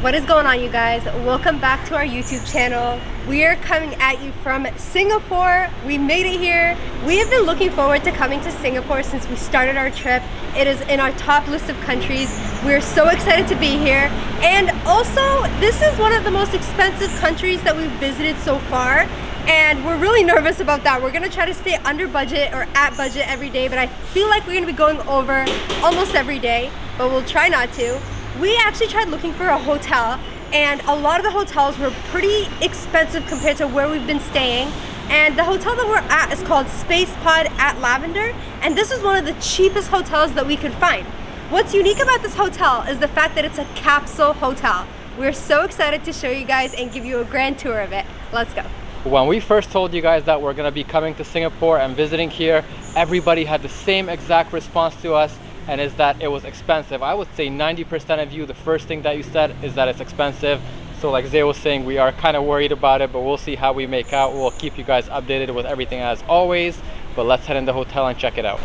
What is going on, you guys? Welcome back to our YouTube channel. We are coming at you from Singapore. We made it here. We have been looking forward to coming to Singapore since we started our trip. It is in our top list of countries. We're so excited to be here. And also, this is one of the most expensive countries that we've visited so far. And we're really nervous about that. We're gonna try to stay under budget or at budget every day, but I feel like we're gonna be going over almost every day, but we'll try not to. We actually tried looking for a hotel, and a lot of the hotels were pretty expensive compared to where we've been staying. And the hotel that we're at is called Spacepod at Lavender, and this is one of the cheapest hotels that we could find. What's unique about this hotel is the fact that it's a capsule hotel. We're so excited to show you guys and give you a grand tour of it. Let's go. When we first told you guys that we're gonna be coming to Singapore and visiting here, everybody had the same exact response to us, and is that it was expensive. I would say 90% of you, the first thing that you said is that it's expensive. So like Zay was saying, we are kind of worried about it, but we'll see how we make out. We'll keep you guys updated with everything as always, but let's head in the hotel and check it out.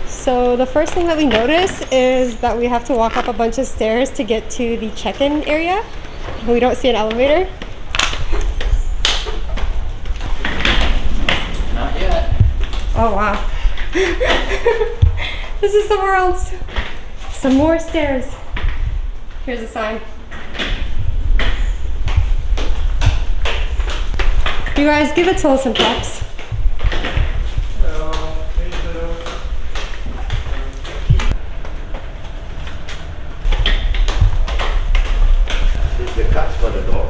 So the first thing that we notice is that we have to walk up a bunch of stairs to get to the check-in area. We don't see an elevator. Not yet. Oh wow. This is somewhere else. Some more stairs. Here's a sign. You guys, give Attila some props. Hello. This is the cuts for the door.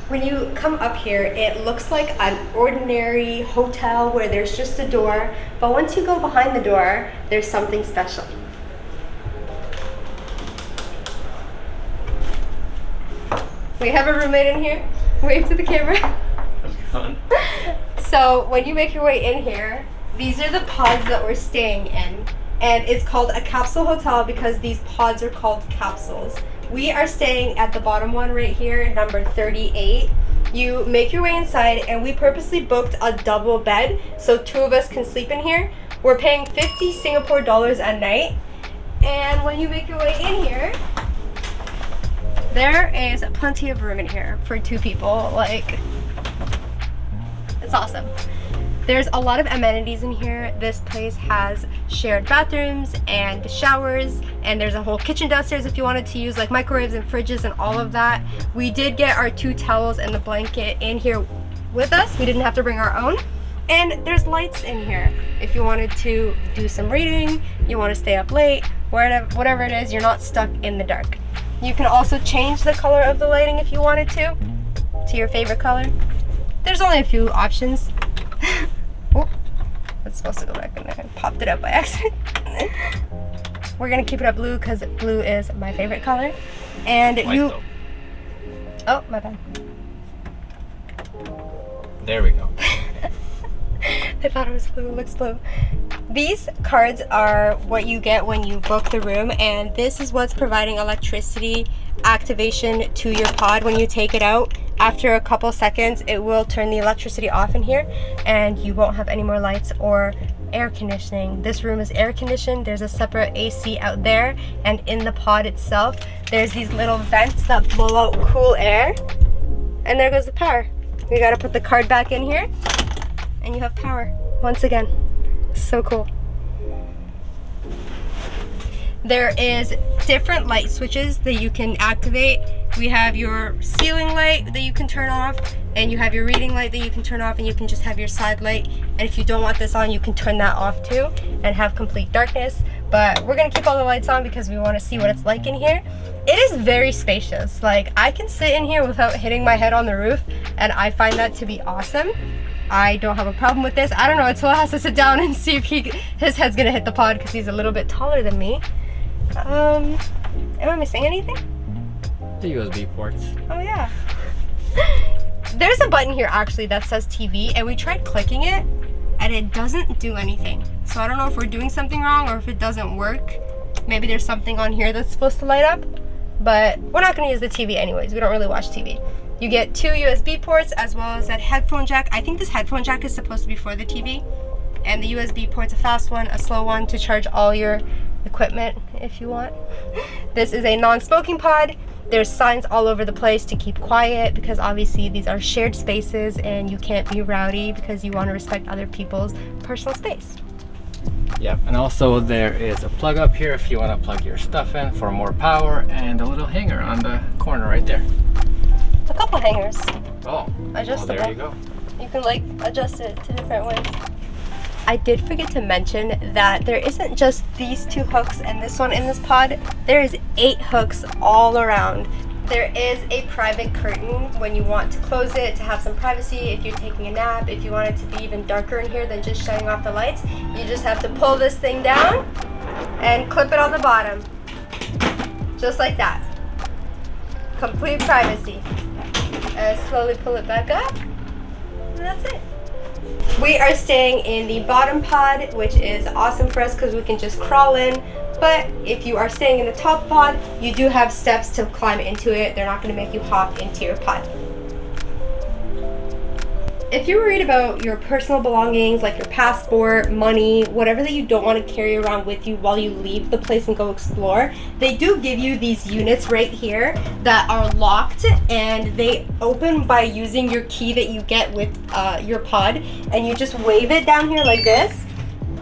When you come up here, it looks like an ordinary hotel where there's just a door, but once you go behind the door, there's something special. We have a roommate in here. Wave to the camera. How's it going? So when you make your way in here, these are the pods that we're staying in. And it's called a capsule hotel because these pods are called capsules. We are staying at the bottom one right here, number 38. You make your way inside, and we purposely booked a double bed so two of us can sleep in here. We're paying 50 Singapore dollars a night. And when you make your way in here, there is plenty of room in here for two people. Like, it's awesome. There's a lot of amenities in here. This place has shared bathrooms and showers, and there's a whole kitchen downstairs if you wanted to use like microwaves and fridges and all of that. We did get our 2 towels and the blanket in here with us. We didn't have to bring our own. And there's lights in here if you wanted to do some reading, you want to stay up late, whatever it is, you're not stuck in the dark. You can also change the color of the lighting if you wanted to your favorite color. There's only a few options. Oh, that's supposed to go back in there. I popped it up by accident. We're gonna keep it up blue because blue is my favorite color. And you... Oh, my bad. There we go. I thought it was blue. It looks blue. These cards are what you get when you book the room, and this is what's providing electricity activation to your pod when you take it out. After a couple seconds, it will turn the electricity off in here, and you won't have any more lights or air conditioning. This room is air conditioned. There's a separate AC out there, and in the pod itself, there's these little vents that blow out cool air, and there goes the power. We gotta put the card back in here, and you have power once again. So cool. There is different light switches that you can activate. We have your ceiling light that you can turn off, and you have your reading light that you can turn off, and you can just have your side light. And if you don't want this on, you can turn that off too and have complete darkness. But we're gonna keep all the lights on because we want to see what it's like in here. It is very spacious. Like, I can sit in here without hitting my head on the roof, and I find that to be awesome. I don't have a problem with this. I don't know, Attila has to sit down and see if his head's gonna hit the pod because he's a little bit taller than me. Am I missing anything? The USB ports. Oh yeah. There's a button here actually that says TV, and we tried clicking it and it doesn't do anything. So I don't know if we're doing something wrong or if it doesn't work. Maybe there's something on here that's supposed to light up, but we're not gonna use the TV anyways. We don't really watch TV. You get 2 USB ports as well as that headphone jack. I think this headphone jack is supposed to be for the TV. And the USB port's a fast one, a slow one to charge all your equipment if you want. This is a non-smoking pod. There's signs all over the place to keep quiet because obviously these are shared spaces and you can't be rowdy because you want to respect other people's personal space. Yep, and also there is a plug up here if you want to plug your stuff in for more power, and a little hanger on the corner right there. A couple hangers. Oh, Adjustable. well, there you go. You can like adjust it to different ways. I did forget to mention that there isn't just these 2 hooks and this one in this pod. There is 8 hooks all around. There is a private curtain when you want to close it to have some privacy. If you're taking a nap, if you want it to be even darker in here than just shutting off the lights, you just have to pull this thing down and clip it on the bottom. Just like that. Complete privacy. Slowly pull it back up, and that's it. We are staying in the bottom pod, which is awesome for us because we can just crawl in. But if you are staying in the top pod, you do have steps to climb into it. They're not going to make you hop into your pod. If you're worried about your personal belongings, like your passport, money, whatever that you don't want to carry around with you while you leave the place and go explore, they do give you these units right here that are locked, and they open by using your key that you get with your pod, and you just wave it down here like this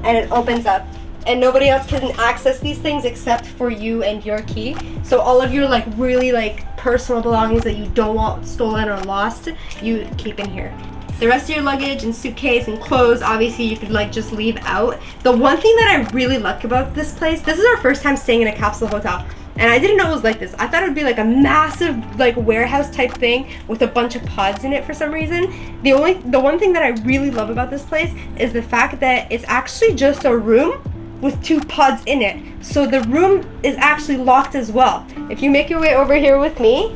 and it opens up, and nobody else can access these things except for you and your key. So all of your like really like personal belongings that you don't want stolen or lost, you keep in here. The rest of your luggage and suitcase and clothes, obviously you could like just leave out. The one thing that I really like about this place, this is our first time staying in a capsule hotel, and I didn't know it was like this. I thought it would be like a massive like warehouse type thing with a bunch of pods in it for some reason. The one thing that I really love about this place is the fact that it's actually just a room with 2 pods in it. So the room is actually locked as well. If you make your way over here with me,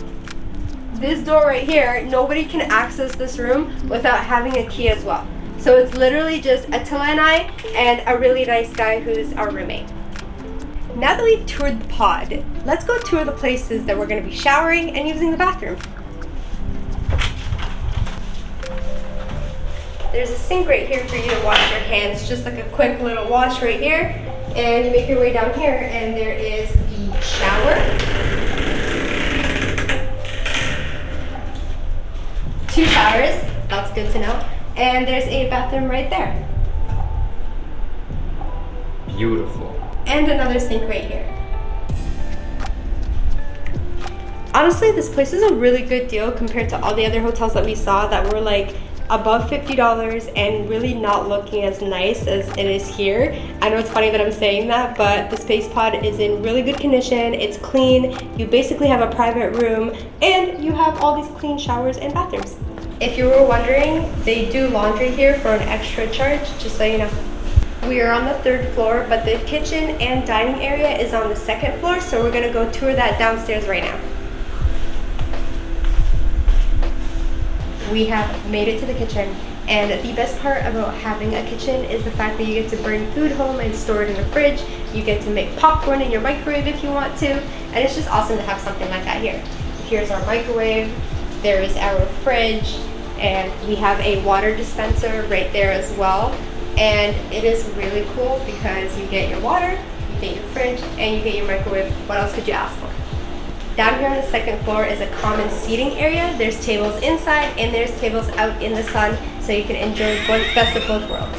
this door right here, nobody can access this room without having a key as well. So it's literally just Attila and I and a really nice guy who's our roommate. Now that we've toured the pod, let's go tour the places that we're going to be showering and using the bathroom. There's a sink right here for you to wash your hands, just like a quick little wash right here. And you make your way down here and there is the shower. 2 showers, that's good to know. And there's a bathroom right there. Beautiful. And another sink right here. Honestly, this place is a really good deal compared to all the other hotels that we saw that were like above $50 and really not looking as nice as it is here. I know it's funny that I'm saying that, but the Spacepod is in really good condition. It's clean. You basically have a private room and you have all these clean showers and bathrooms. If you were wondering, they do laundry here for an extra charge, just so you know. We are on the 3rd floor, but the kitchen and dining area is on the 2nd floor, so we're gonna go tour that downstairs right now. We have made it to the kitchen, and the best part about having a kitchen is the fact that you get to bring food home and store it in the fridge. You get to make popcorn in your microwave if you want to, and it's just awesome to have something like that here. Here's our microwave, there is our fridge, and we have a water dispenser right there as well. And it is really cool because you get your water, you get your fridge, and you get your microwave. What else could you ask for? Down here on the 2nd floor is a common seating area. There's tables inside and there's tables out in the sun, so you can enjoy best of both worlds.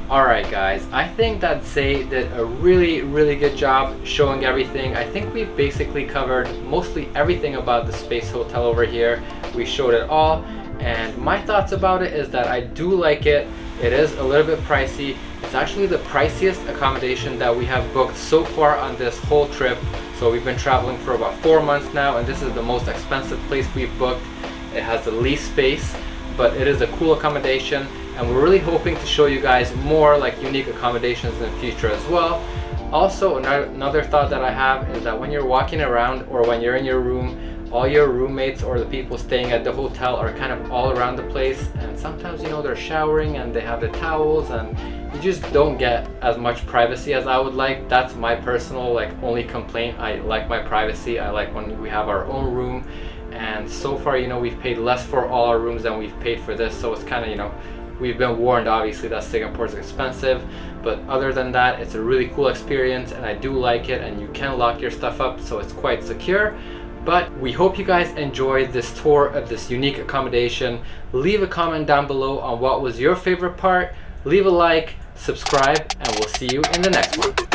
Alright guys, I think that Zay did a really good job showing everything. I think we basically covered mostly everything about the Space Hotel over here. We showed it all, and my thoughts about it is that I do like it. It is a little bit pricey. It's actually the priciest accommodation that we have booked so far on this whole trip. So we've been traveling for about 4 months now, and this is the most expensive place we've booked. It has the least space, but it is a cool accommodation, and we're really hoping to show you guys more like unique accommodations in the future as well. Also, another thought that I have is that when you're walking around or when you're in your room, all your roommates or the people staying at the hotel are kind of all around the place, and sometimes, you know, they're showering and they have the towels, and you just don't get as much privacy as I would like. That's my personal like only complaint. I like my privacy. I like when we have our own room, and so far, you know, we've paid less for all our rooms than we've paid for this, so it's kind of, you know, we've been warned obviously that Singapore is expensive, but other than that, it's a really cool experience and I do like it, and you can lock your stuff up, so it's quite secure. But we hope you guys enjoyed this tour of this unique accommodation. Leave a comment down below on what was your favorite part. Leave a like, subscribe, and we'll see you in the next one.